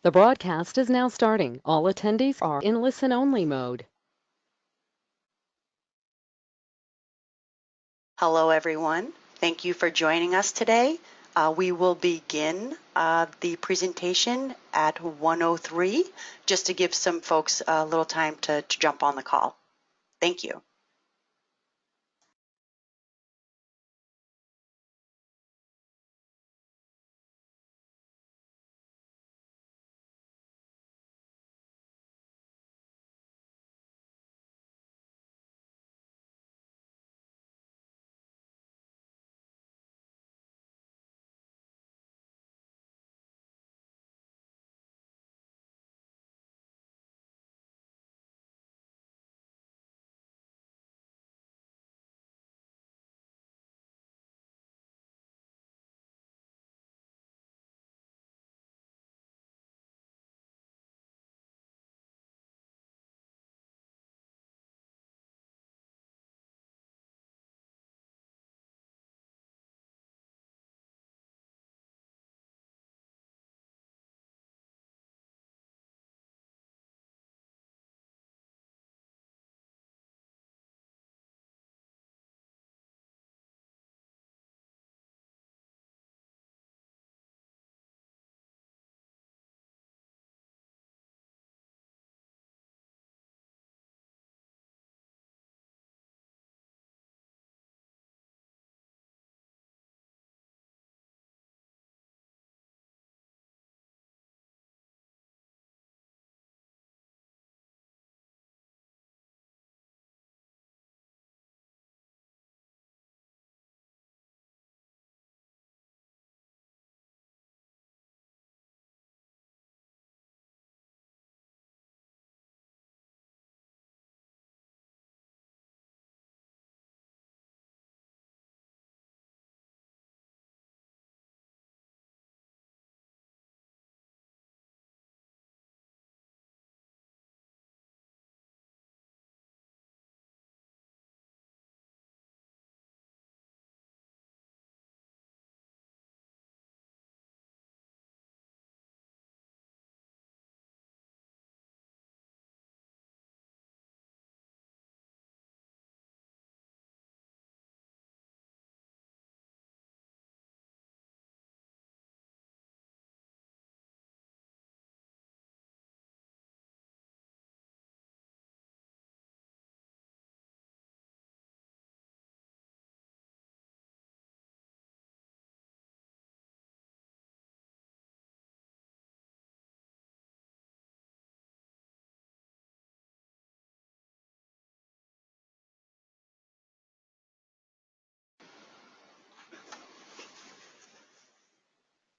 The broadcast is now starting. All attendees are in listen-only mode. Hello, everyone. Thank you for joining us today. We will begin the presentation at 1:03, just to give some folks a little time to jump on the call. Thank you.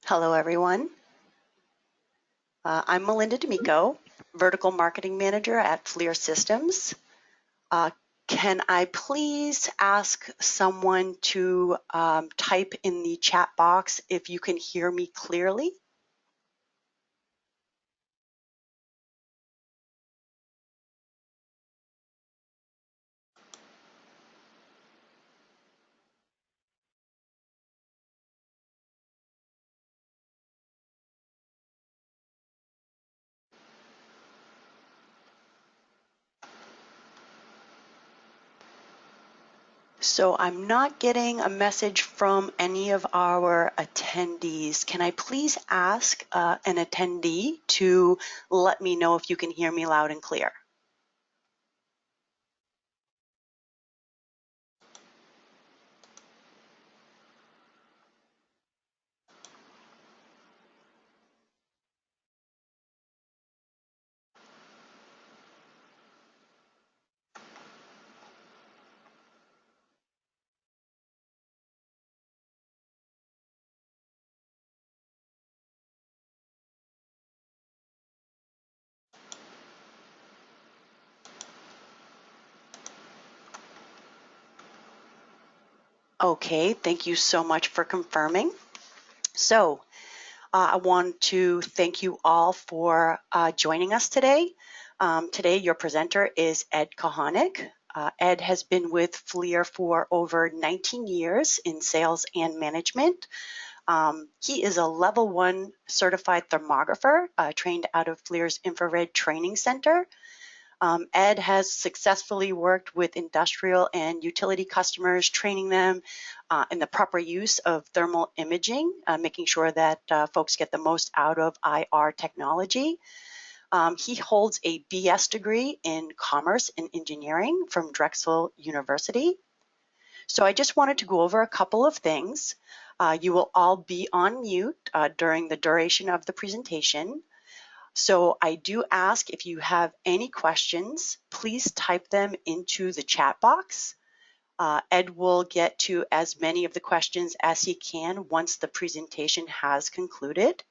Hello, everyone. I'm Melinda D'Amico, Vertical Marketing Manager at FLIR Systems. Can I please ask someone to type in the chat box if you can hear me clearly? So I'm not getting a message from any of our attendees. Can I please ask an attendee to let me know if you can hear me loud and clear? Okay, thank you so much for confirming. So I want to thank you all for joining us today. Today, your presenter is Ed Kohonik. Ed has been with FLIR for over 19 years in sales and management. He is a level 1 certified thermographer trained out of FLIR's Infrared Training Center. Ed has successfully worked with industrial and utility customers, training them in the proper use of thermal imaging, making sure that folks get the most out of IR technology. He holds a BS degree in Commerce and Engineering from Drexel University. So I just wanted to go over a couple of things. You will all be on mute during the duration of the presentation. So I do ask, if you have any questions, please type them into the chat box. Ed will get to as many of the questions as he can once the presentation has concluded.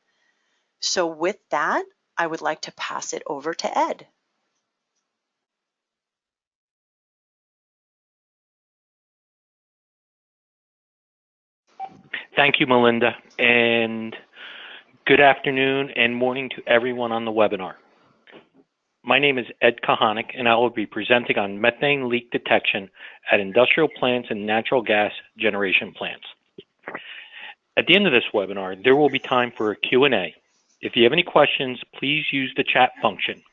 So with that, I would like to pass it over to Ed. Thank you, Melinda, and good afternoon and morning to everyone on the webinar. My name is Ed Kahanik, and I will be presenting on methane leak detection at industrial plants and natural gas generation plants. At the end of this webinar, there will be time for a Q&A. If you have any questions, please use the chat function.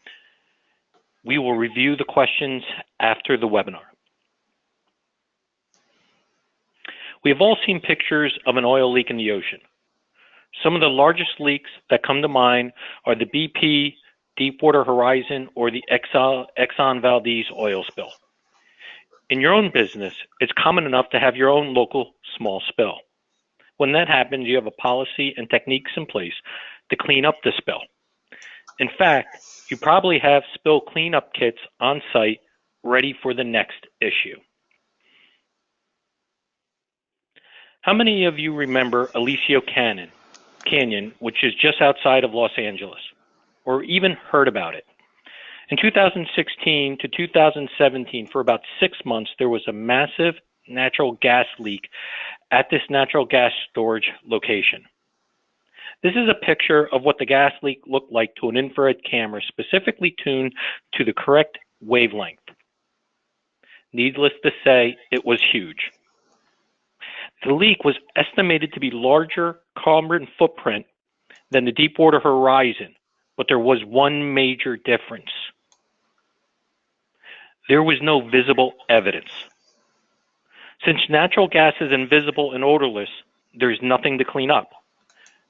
We will review the questions after the webinar. We have all seen pictures of an oil leak in the ocean. Some of the largest leaks that come to mind are the BP, Deepwater Horizon, or the Exxon Valdez oil spill. In your own business, it's common enough to have your own local small spill. When that happens, you have a policy and techniques in place to clean up the spill. In fact, you probably have spill cleanup kits on site ready for the next issue. How many of you remember Aliso Canyon, which is just outside of Los Angeles, or even heard about it? In 2016 to 2017, for about 6 months, there was a massive natural gas leak at this natural gas storage location. This is a picture of what the gas leak looked like to an infrared camera specifically tuned to the correct wavelength. Needless to say, it was huge. The leak was estimated to be larger carbon footprint than the Deepwater Horizon, but there was one major difference. There was no visible evidence. Since natural gas is invisible and odorless, there's nothing to clean up.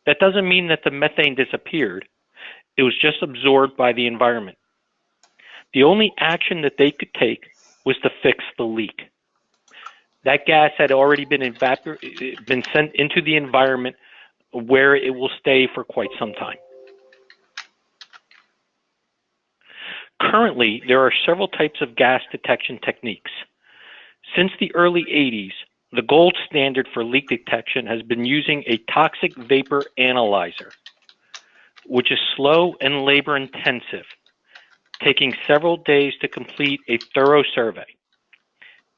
That doesn't mean that the methane disappeared. It was just absorbed by the environment. The only action that they could take was to fix the leak. That gas had already been sent into the environment where it will stay for quite some time. Currently, there are several types of gas detection techniques. Since the early 80s, the gold standard for leak detection has been using a toxic vapor analyzer, which is slow and labor intensive, taking several days to complete a thorough survey.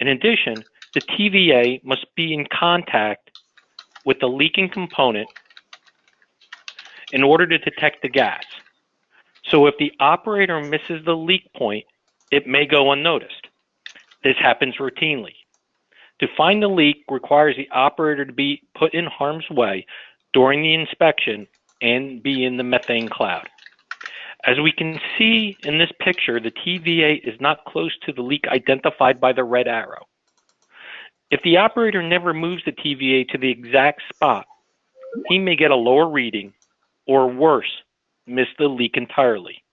In addition, the TVA must be in contact with the leaking component in order to detect the gas. So if the operator misses the leak point, it may go unnoticed. This happens routinely. To find the leak requires the operator to be put in harm's way during the inspection and be in the methane cloud. As we can see in this picture, the TVA is not close to the leak identified by the red arrow. If the operator never moves the TVA to the exact spot, he may get a lower reading, or worse, miss the leak entirely.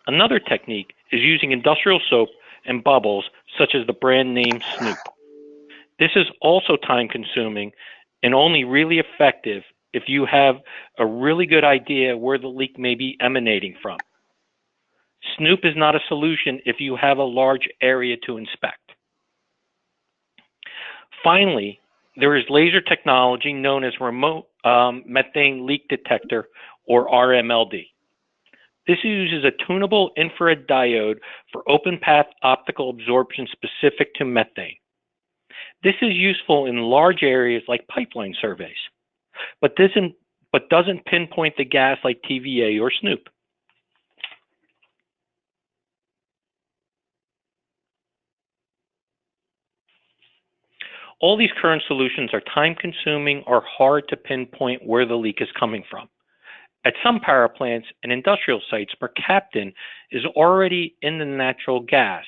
Another technique is using industrial soap and bubbles, such as the brand name Snoop. This is also time-consuming and only really effective if you have a really good idea where the leak may be emanating from. Snoop is not a solution if you have a large area to inspect. Finally, there is laser technology known as remote methane leak detector, or RMLD. This uses a tunable infrared diode for open path optical absorption specific to methane. This is useful in large areas like pipeline surveys, but doesn't pinpoint the gas like TVA or Snoop. All these current solutions are time-consuming or hard to pinpoint where the leak is coming from. At some power plants and industrial sites, mercaptan is already in the natural gas.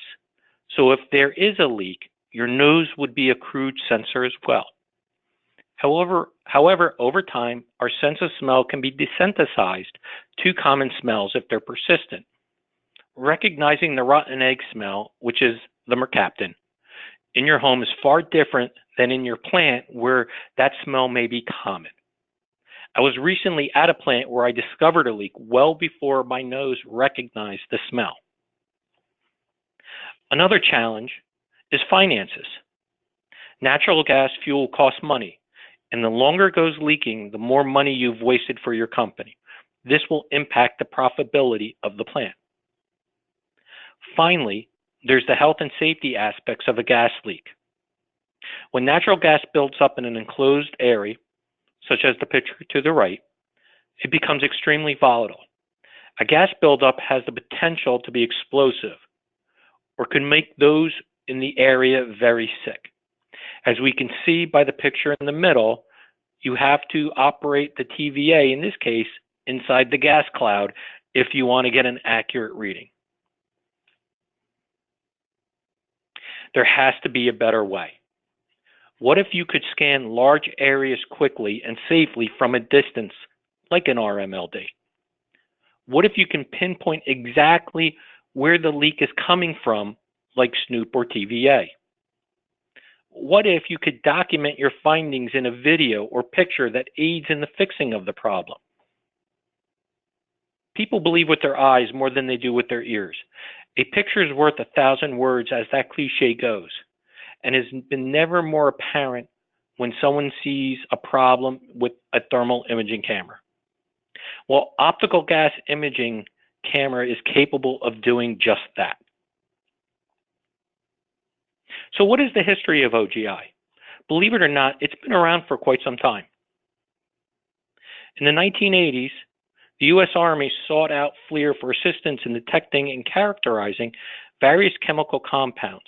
So if there is a leak, your nose would be a crude sensor as well. However, over time, our sense of smell can be desensitized to common smells if they're persistent. Recognizing the rotten egg smell, which is the mercaptan, in your home is far different than in your plant where that smell may be common. I was recently at a plant where I discovered a leak well before my nose recognized the smell. Another challenge is finances. Natural gas fuel costs money, and the longer it goes leaking, the more money you've wasted for your company. This will impact the profitability of the plant. Finally, there's the health and safety aspects of a gas leak. When natural gas builds up in an enclosed area, such as the picture to the right, it becomes extremely volatile. A gas buildup has the potential to be explosive or could make those in the area very sick. As we can see by the picture in the middle, you have to operate the TVA, in this case, inside the gas cloud if you want to get an accurate reading. There has to be a better way. What if you could scan large areas quickly and safely from a distance, like an RMLD? What if you can pinpoint exactly where the leak is coming from, like Snoop or TVA? What if you could document your findings in a video or picture that aids in the fixing of the problem? People believe with their eyes more than they do with their ears. A picture is worth 1,000 words, as that cliche goes, and has been never more apparent when someone sees a problem with a thermal imaging camera. Well, optical gas imaging camera is capable of doing just that. So what is the history of OGI? Believe it or not, it's been around for quite some time. In the 1980s, the U.S. Army sought out FLIR for assistance in detecting and characterizing various chemical compounds.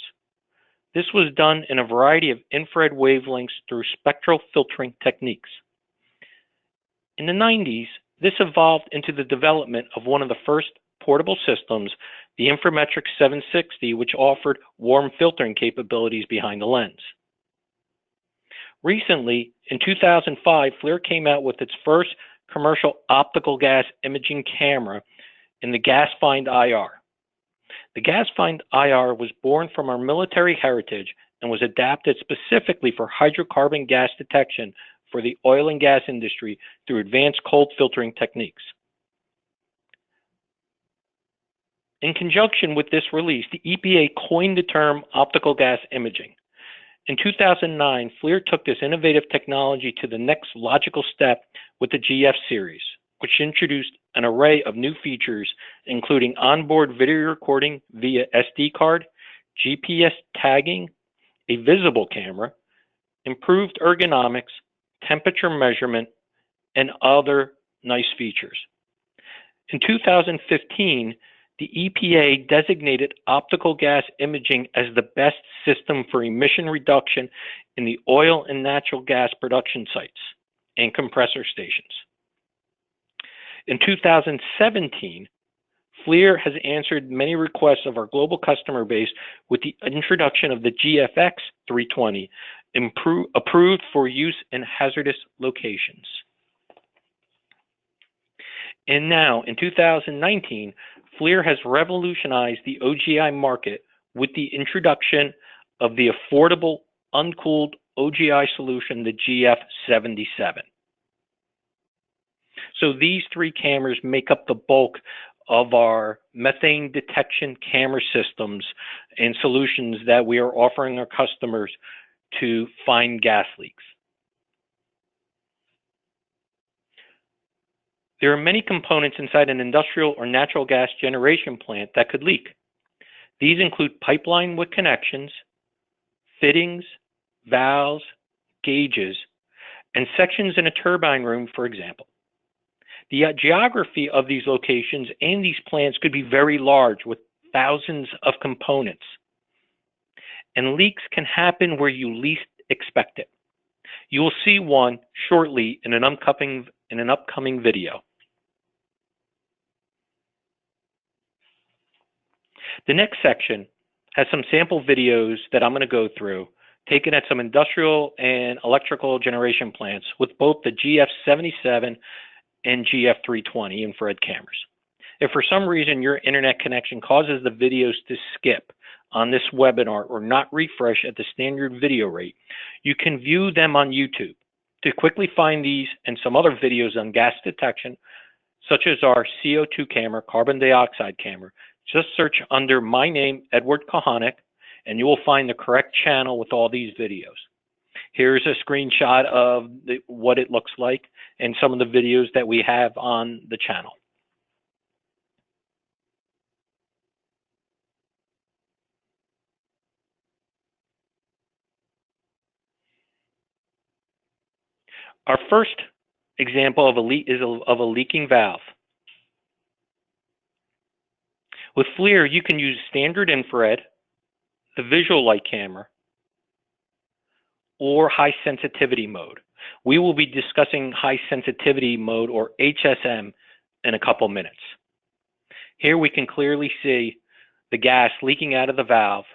This was done in a variety of infrared wavelengths through spectral filtering techniques. In the 90s, this evolved into the development of one of the first portable systems, the Inframetric 760, which offered warm filtering capabilities behind the lens. Recently, in 2005, FLIR came out with its first commercial optical gas imaging camera in the GasFind IR. The GasFind IR was born from our military heritage and was adapted specifically for hydrocarbon gas detection for the oil and gas industry through advanced cold filtering techniques. In conjunction with this release, the EPA coined the term optical gas imaging. In 2009, FLIR took this innovative technology to the next logical step with the GF series, which introduced an array of new features, including onboard video recording via SD card, GPS tagging, a visible camera, improved ergonomics, temperature measurement, and other nice features. In 2015, the EPA designated optical gas imaging as the best system for emission reduction in the oil and natural gas production sites and compressor stations. In 2017, FLIR has answered many requests of our global customer base with the introduction of the GFX 320, approved for use in hazardous locations. And now, in 2019, FLIR has revolutionized the OGI market with the introduction of the affordable, uncooled OGI solution, the GF77. So these three cameras make up the bulk of our methane detection camera systems and solutions that we are offering our customers to find gas leaks. There are many components inside an industrial or natural gas generation plant that could leak. These include pipeline with connections, fittings, valves, gauges, and sections in a turbine room, for example. The geography of these locations and these plants could be very large with thousands of components. And leaks can happen where you least expect it. You will see one shortly in an upcoming video. The next section has some sample videos that I'm going to go through, taken at some industrial and electrical generation plants with both the GF77 and GF320 infrared cameras. If for some reason your internet connection causes the videos to skip on this webinar or not refresh at the standard video rate, you can view them on YouTube. To quickly find these and some other videos on gas detection, such as our CO2 camera, carbon dioxide camera, just search under my name, Edward Kohanek, and you will find the correct channel with all these videos. Here's a screenshot of what it looks like and some of the videos that we have on the channel. Our first example of a leaking valve. With FLIR, you can use standard infrared, the visual light camera, or high sensitivity mode. We will be discussing high sensitivity mode, or HSM, in a couple minutes. Here we can clearly see the gas leaking out of the valve.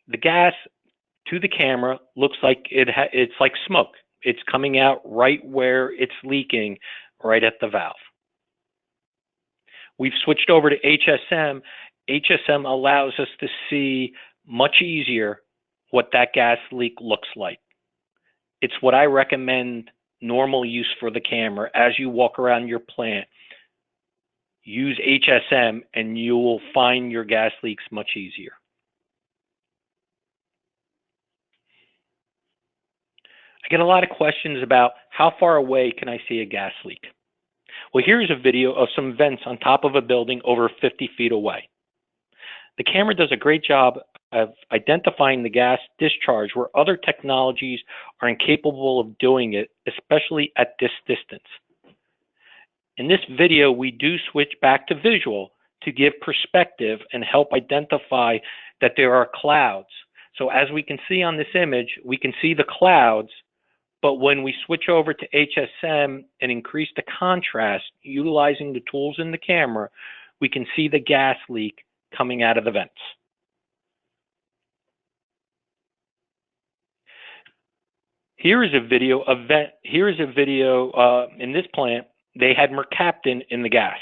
The gas to the camera looks like it's like smoke. It's coming out right where it's leaking, right at the valve. We've switched over to HSM. HSM allows us to see much easier what that gas leak looks like. It's what I recommend normal use for the camera. As you walk around your plant, use HSM and you will find your gas leaks much easier. I get a lot of questions about how far away can I see a gas leak? Well, here's a video of some vents on top of a building over 50 feet away. The camera does a great job of identifying the gas discharge where other technologies are incapable of doing it, especially at this distance. In this video, we do switch back to visual to give perspective and help identify that there are clouds. So as we can see on this image, we can see the clouds, but when we switch over to HSM and increase the contrast, utilizing the tools in the camera, we can see the gas leak coming out of the vents. Here is a video of in this plant. They had mercaptan in the gas,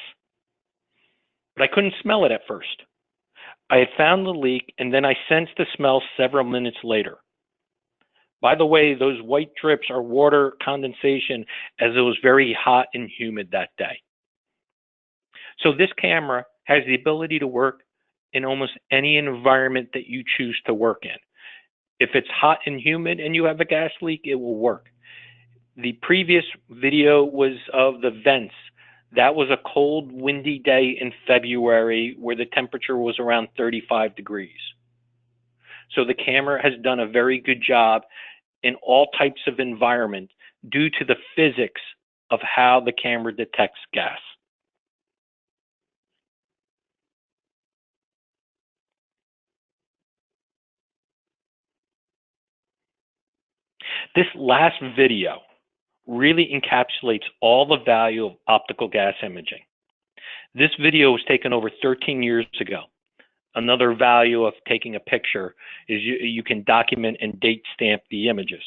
but I couldn't smell it at first. I had found the leak, and then I sensed the smell several minutes later. By the way, those white drips are water condensation, as it was very hot and humid that day. So this camera has the ability to work in almost any environment that you choose to work in. If it's hot and humid and you have a gas leak, it will work. The previous video was of the vents. That was a cold, windy day in February where the temperature was around 35 degrees. So the camera has done a very good job in all types of environment due to the physics of how the camera detects gas. This last video really encapsulates all the value of optical gas imaging. This video was taken over 13 years ago. Another value of taking a picture is you can document and date stamp the images.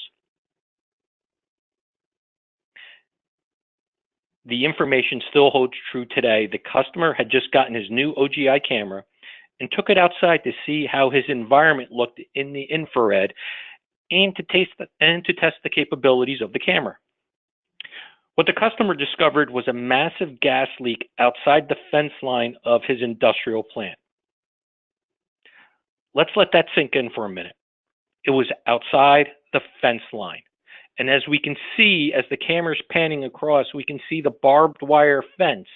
The information still holds true today. The customer had just gotten his new OGI camera and took it outside to see how his environment looked in the infrared and to test the capabilities of the camera. What the customer discovered was a massive gas leak outside the fence line of his industrial plant. Let's let that sink in for a minute. It was outside the fence line. And as we can see, as the camera's panning across, we can see the barbed wire fence.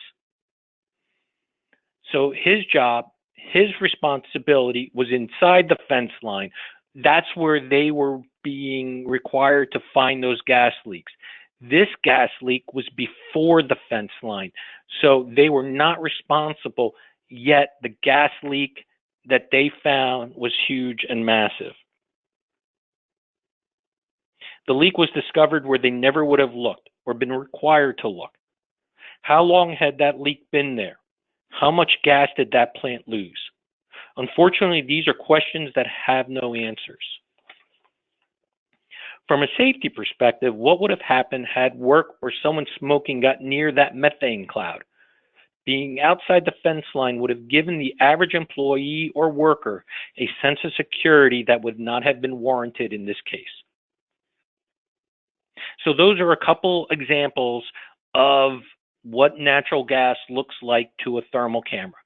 So his job, his responsibility was inside the fence line. That's where they were being required to find those gas leaks. This gas leak was before the fence line. So they were not responsible, yet the gas leak that they found was huge and massive. The leak was discovered where they never would have looked or been required to look. How long had that leak been there? How much gas did that plant lose? Unfortunately, these are questions that have no answers. From a safety perspective, what would have happened had work or someone smoking got near that methane cloud? Being outside the fence line would have given the average employee or worker a sense of security that would not have been warranted in this case. So those are a couple examples of what natural gas looks like to a thermal camera.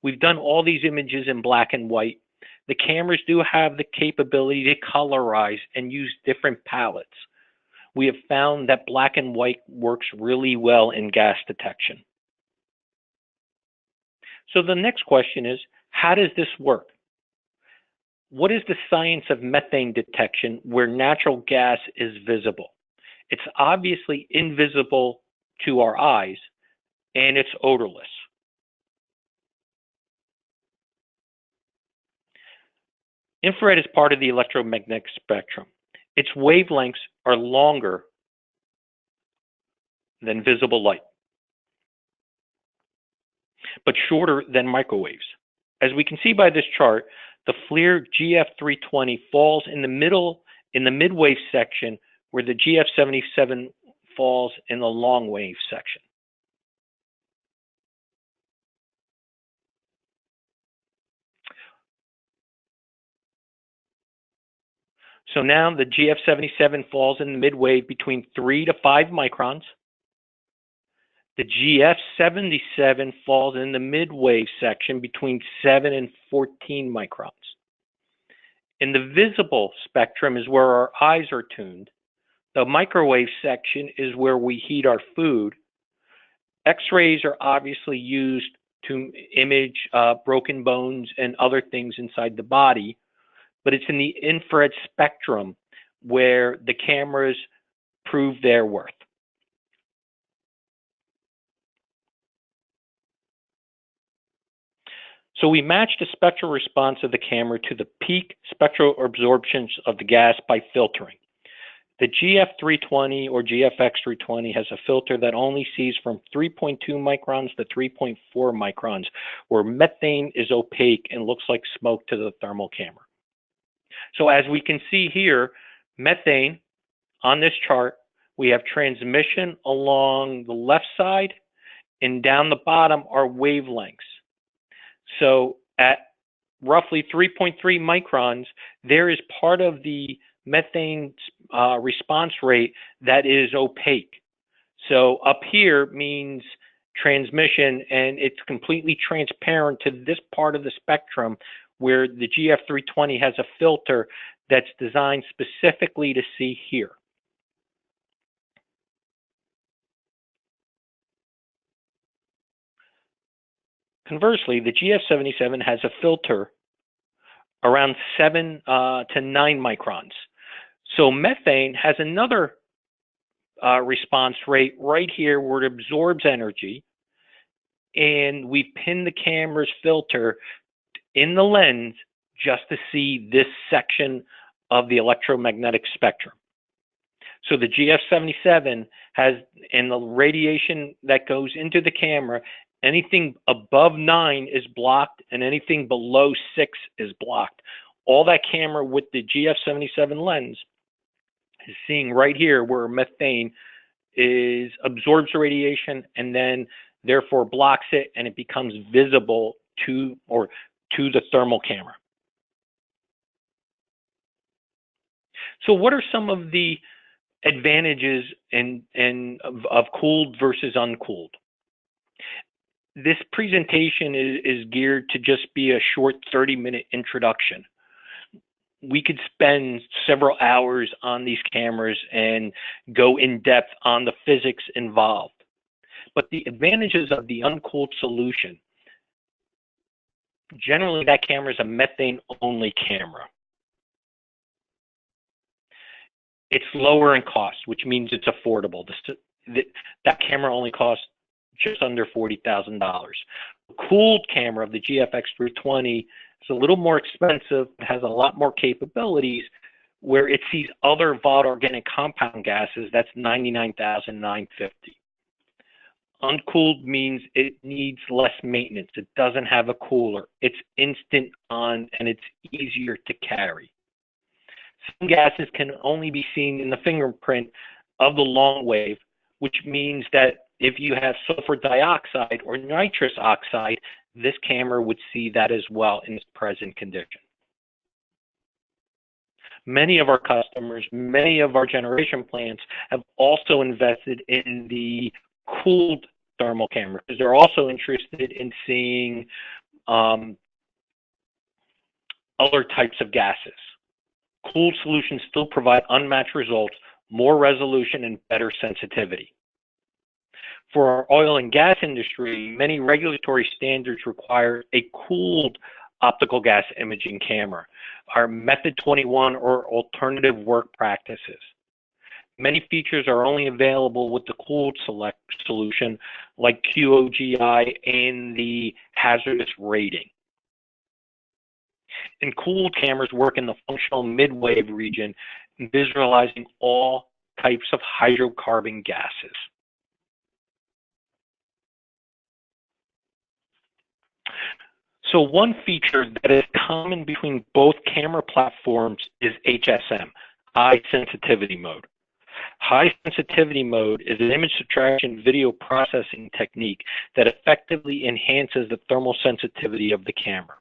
We've done all these images in black and white. The cameras do have the capability to colorize and use different palettes. We have found that black and white works really well in gas detection. So the next question is, how does this work? What is the science of methane detection where natural gas is visible? It's obviously invisible to our eyes, and it's odorless. Infrared is part of the electromagnetic spectrum. Its wavelengths are longer than visible light, but shorter than microwaves. As we can see by this chart, the FLIR GF320 falls in the middle, in the mid-wave section, where the GF77 falls in the long wave section. So now the GF77 falls in the mid-wave between 3 to 5 microns. The GF77 falls in the mid-wave section between 7 and 14 microns. In the visible spectrum is where our eyes are tuned. The microwave section is where we heat our food. X-rays are obviously used to image broken bones and other things inside the body, but it's in the infrared spectrum where the cameras prove their worth. So we matched the spectral response of the camera to the peak spectral absorptions of the gas by filtering. The GF320 or GFX320 has a filter that only sees from 3.2 microns to 3.4 microns, where methane is opaque and looks like smoke to the thermal camera. So as we can see here, methane on this chart, we have transmission along the left side, and down the bottom are wavelengths. So at roughly 3.3 microns, there is part of the methane response rate that is opaque. So up here means transmission, and it's completely transparent to this part of the spectrum where the GF320 has a filter that's designed specifically to see here. Conversely, the GF77 has a filter around 7 to 9 microns. So methane has another response rate right here where it absorbs energy, and we pin the camera's filter in the lens just to see this section of the electromagnetic spectrum. So the GF77 has, in the radiation that goes into the camera, anything above 9 is blocked, and anything below 6 is blocked. All that camera with the GF77 lens is seeing right here where methane absorbs the radiation and then therefore blocks it, and it becomes visible to the thermal camera. So what are some of the advantages of cooled versus uncooled? This presentation is geared to just be a short 30-minute introduction. We could spend several hours on these cameras and go in depth on the physics involved. But the advantages of the uncooled solution, generally that camera is a methane-only camera. It's lower in cost, which means it's affordable. That camera only costs just under $40,000. The cooled camera of the GFX320 is a little more expensive, has a lot more capabilities, Where it sees other volatile organic compound gases, that's 99,950. Uncooled means it needs less maintenance. It doesn't have a cooler. It's instant on and it's easier to carry. Some gases can only be seen in the fingerprint of the long wave, which means that if you have sulfur dioxide or nitrous oxide, this camera would see that as well in its present condition. Many of our customers, many of our generation plants have also invested in the cooled thermal camera because they're also interested in seeing other types of gases. Cooled solutions still provide unmatched results, more resolution, and better sensitivity. For our oil and gas industry, many regulatory standards require a cooled optical gas imaging camera, our Method 21 or alternative work practices. Many features are only available with the cooled select solution, like QOGI and the hazardous rating. And cooled cameras work in the functional mid-wave region, visualizing all types of hydrocarbon gases. So one feature that is common between both camera platforms is HSM, high sensitivity mode. High sensitivity mode is an image subtraction video processing technique that effectively enhances the thermal sensitivity of the camera.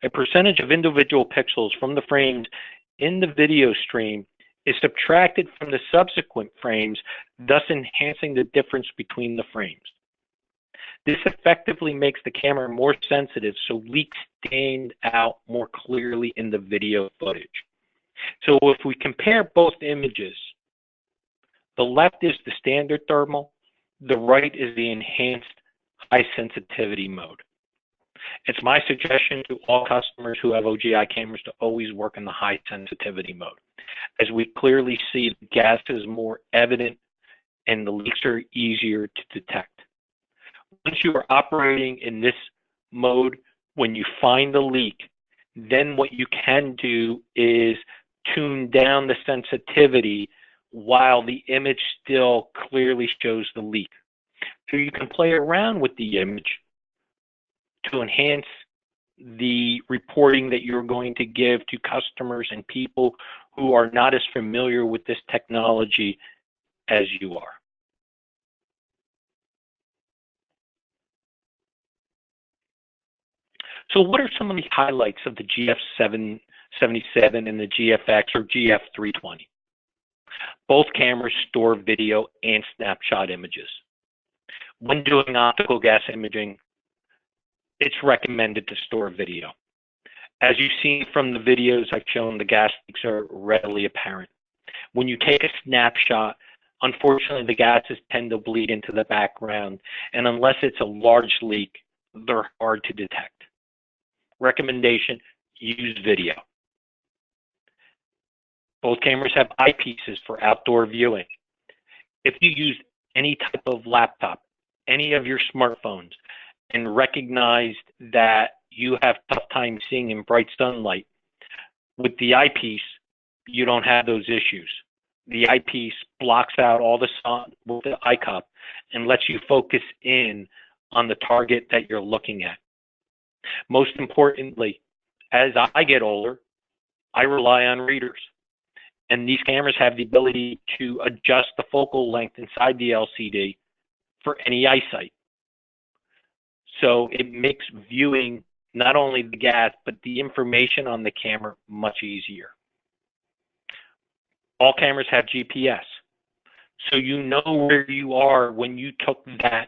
A percentage of individual pixels from the frames in the video stream is subtracted from the subsequent frames, thus enhancing the difference between the frames. This effectively makes the camera more sensitive so leaks stand out more clearly in the video footage. So if we compare both images, the left is the standard thermal, the right is the enhanced high sensitivity mode. It's my suggestion to all customers who have OGI cameras to always work in the high sensitivity mode, as we clearly see the gas is more evident and the leaks are easier to detect. Once you are operating in this mode, when you find the leak, then what you can do is tune down the sensitivity while the image still clearly shows the leak. So you can play around with the image to enhance the reporting that you're going to give to customers and people who are not as familiar with this technology as you are. So what are some of the highlights of the GF777 and the GFX or GF320? Both cameras store video and snapshot images. When doing optical gas imaging, it's recommended to store video. As you've seen from the videos I've shown, the gas leaks are readily apparent. When you take a snapshot, unfortunately, the gases tend to bleed into the background, and unless it's a large leak, they're hard to detect. Recommendation, use video. Both cameras have eyepieces for outdoor viewing. If you use any type of laptop, any of your smartphones, and recognized that you have tough time seeing in bright sunlight, with the eyepiece, you don't have those issues. The eyepiece blocks out all the sun with the eye cup and lets you focus in on the target that you're looking at. Most importantly, as I get older, I rely on readers. And these cameras have the ability to adjust the focal length inside the LCD for any eyesight. So it makes viewing not only the gas, but the information on the camera much easier. All cameras have GPS. So you know where you are when you took that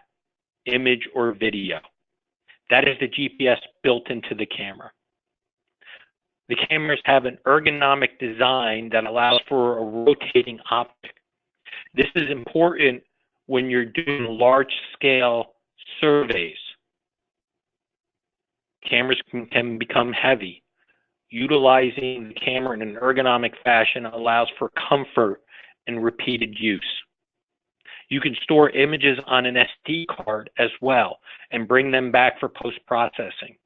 image or video. That is the GPS built into the camera. The cameras have an ergonomic design that allows for a rotating optic. This is important when you're doing large-scale surveys. Cameras can become heavy. Utilizing the camera in an ergonomic fashion allows for comfort and repeated use. You can store images on an SD card as well and bring them back for post-processing.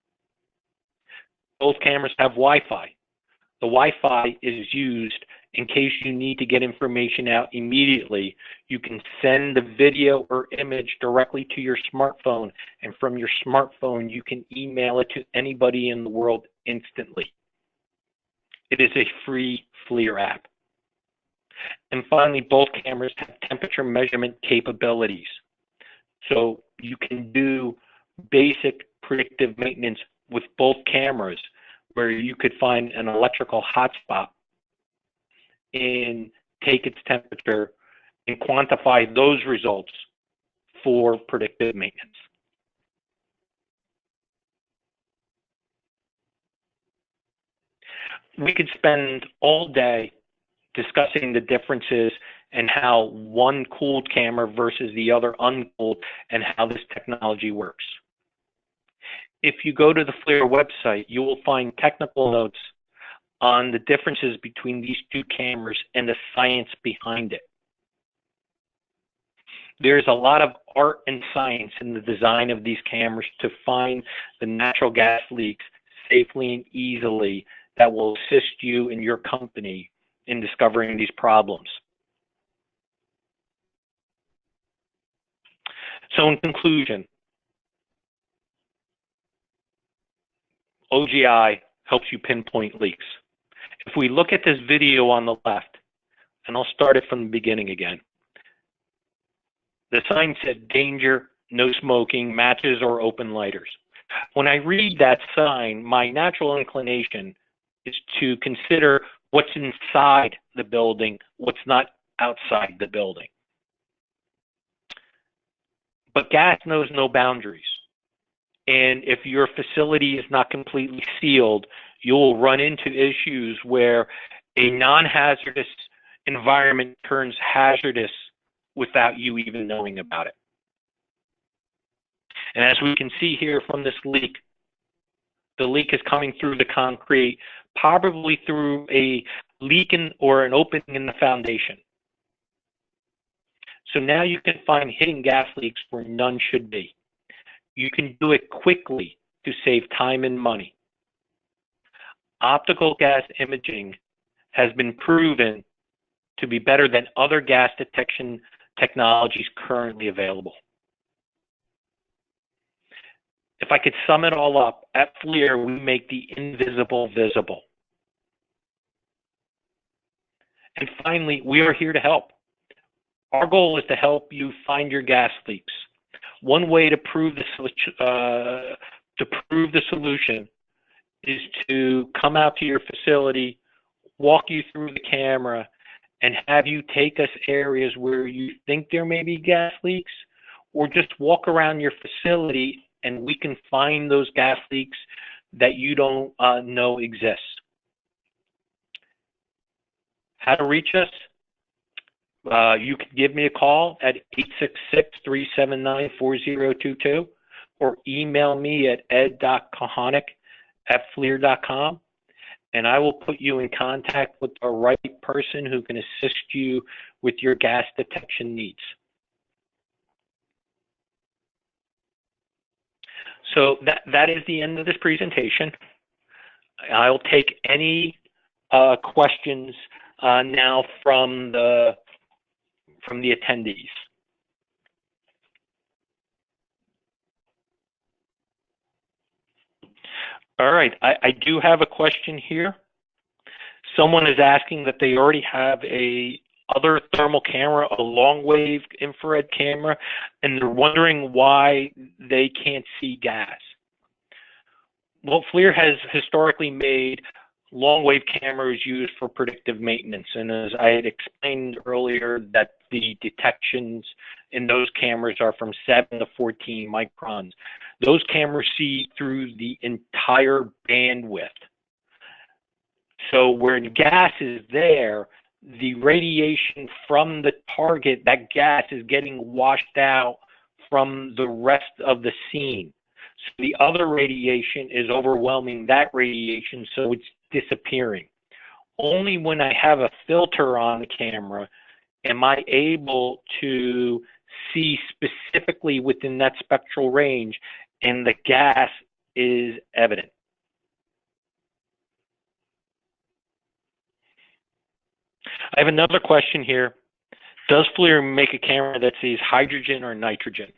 Both cameras have Wi-Fi. The Wi-Fi is used in case you need to get information out immediately. You can send the video or image directly to your smartphone, and from your smartphone, you can email it to anybody in the world instantly. It is a free FLIR app. And finally, both cameras have temperature measurement capabilities. So you can do basic predictive maintenance with both cameras, where you could find an electrical hotspot and take its temperature and quantify those results for predictive maintenance. We could spend all day discussing the differences and how one cooled camera versus the other uncooled and how this technology works. If you go to the FLIR website, you will find technical notes on the differences between these two cameras and the science behind it. There's a lot of art and science in the design of these cameras to find the natural gas leaks safely and easily that will assist you and your company in discovering these problems. So in conclusion, OGI helps you pinpoint leaks. If we look at this video on the left, and I'll start it from the beginning again. The sign said danger, no smoking, matches or open lighters. When I read that sign, my natural inclination is to consider what's inside the building, what's not outside the building. But gas knows no boundaries. And if your facility is not completely sealed, you'll run into issues where a non-hazardous environment turns hazardous without you even knowing about it. And as we can see here from this leak, the leak is coming through the concrete, probably through a leak or an opening in the foundation. So now you can find hidden gas leaks where none should be. You can do it quickly to save time and money. Optical gas imaging has been proven to be better than other gas detection technologies currently available. If I could sum it all up, at FLIR, we make the invisible visible. And finally, we are here to help. Our goal is to help you find your gas leaks. One way to prove the solution is to come out to your facility, walk you through the camera, and have you take us areas where you think there may be gas leaks, or just walk around your facility and we can find those gas leaks that you don't know exist. How to reach us? You can give me a call at 866-379-4022 or email me at ed.kohanic@flir.com, and I will put you in contact with the right person who can assist you with your gas detection needs. So that is the end of this presentation. I'll take any questions now from the attendees. All right, I do have a question here. Someone is asking that they already have a other thermal camera, a long wave infrared camera, and they're wondering why they can't see gas. Well, FLIR has historically made long wave cameras used for predictive maintenance, and as I had explained earlier, that the detections in those cameras are from 7 to 14 microns. Those cameras see through the entire bandwidth. So where gas is there, the radiation from the target, that gas is getting washed out from the rest of the scene. So the other radiation is overwhelming that radiation, so it's disappearing. Only when I have a filter on the camera am I able to see specifically within that spectral range, and the gas is evident. I have another question here. Does FLIR make a camera that sees hydrogen or nitrogen?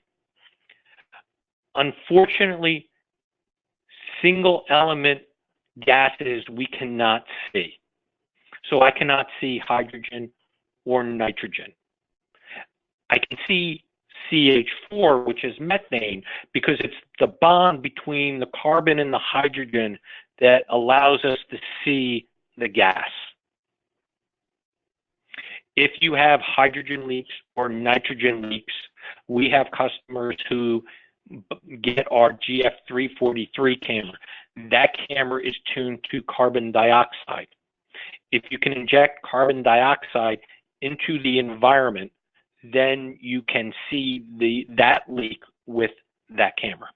Unfortunately, single element gases we cannot see. So I cannot see hydrogen or nitrogen. I can see CH4, which is methane, because it's the bond between the carbon and the hydrogen that allows us to see the gas. If you have hydrogen leaks or nitrogen leaks, we have customers who get our GF343 camera. That camera is tuned to carbon dioxide. If you can inject carbon dioxide into the environment, then you can see that leak with that camera.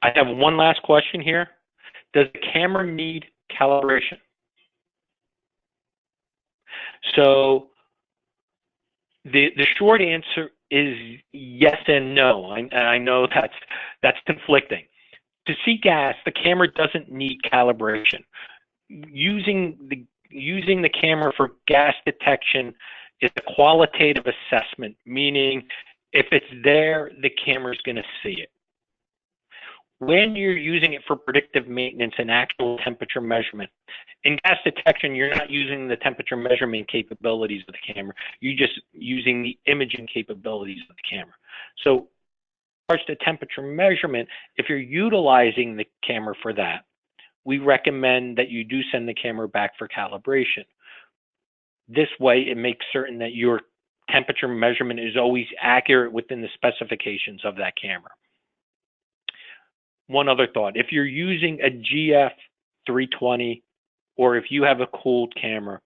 I have one last question here. Does the camera need calibration? So the short answer is yes and no. I know that's conflicting. To see gas, the camera doesn't need calibration. Using the camera for gas detection is a qualitative assessment, meaning if it's there, the camera's going to see it. When you're using it for predictive maintenance and actual temperature measurement, in gas detection, you're not using the temperature measurement capabilities of the camera. You're just using the imaging capabilities of the camera. So, as far as the temperature measurement, if you're utilizing the camera for that, we recommend that you do send the camera back for calibration. This way, it makes certain that your temperature measurement is always accurate within the specifications of that camera. One other thought, if you're using a GF320 or if you have a cooled camera,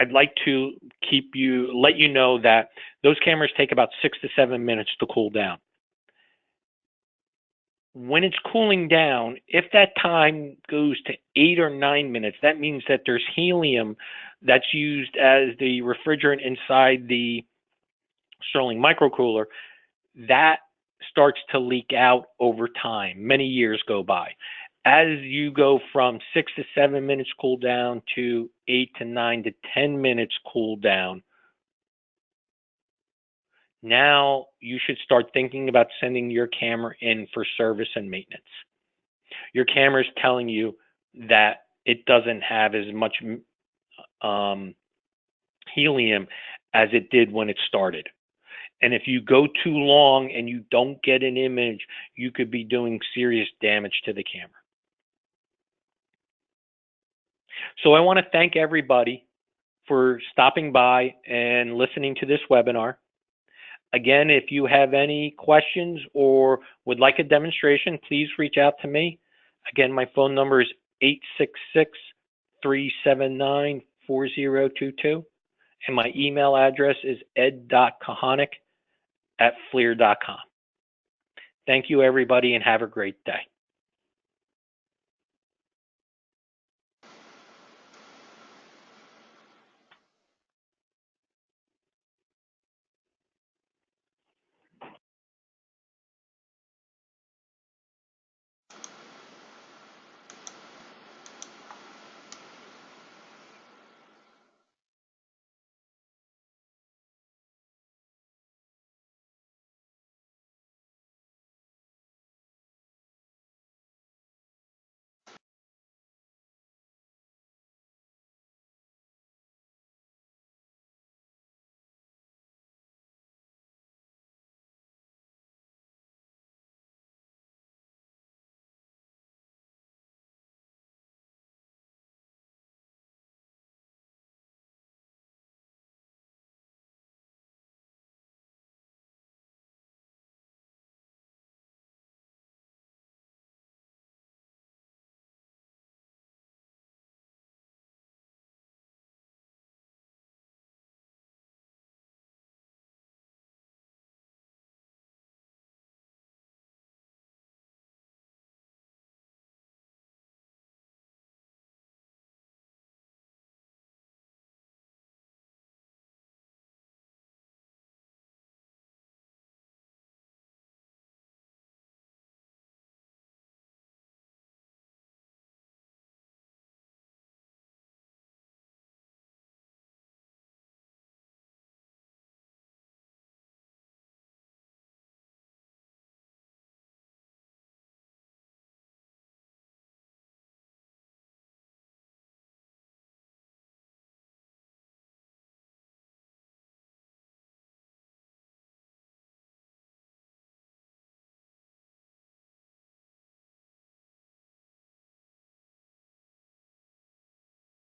I'd like to let you know that those cameras take about 6 to 7 minutes to cool down. When it's cooling down, if that time goes to 8 or 9 minutes, that means that there's helium that's used as the refrigerant inside the Sterling microcooler. That starts to leak out over time. Many years go by. As you go from 6 to 7 minutes cool down to 8 to 9 to 10 minutes cool down, now you should start thinking about sending your camera in for service and maintenance. Your camera is telling you that it doesn't have as much helium as it did when it started. And if you go too long and you don't get an image, you could be doing serious damage to the camera. So I want to thank everybody for stopping by and listening to this webinar. Again, if you have any questions or would like a demonstration, please reach out to me. Again, my phone number is 866-379-4022. And my email address is ed.kahanik@flir.com. Thank you, everybody, and have a great day.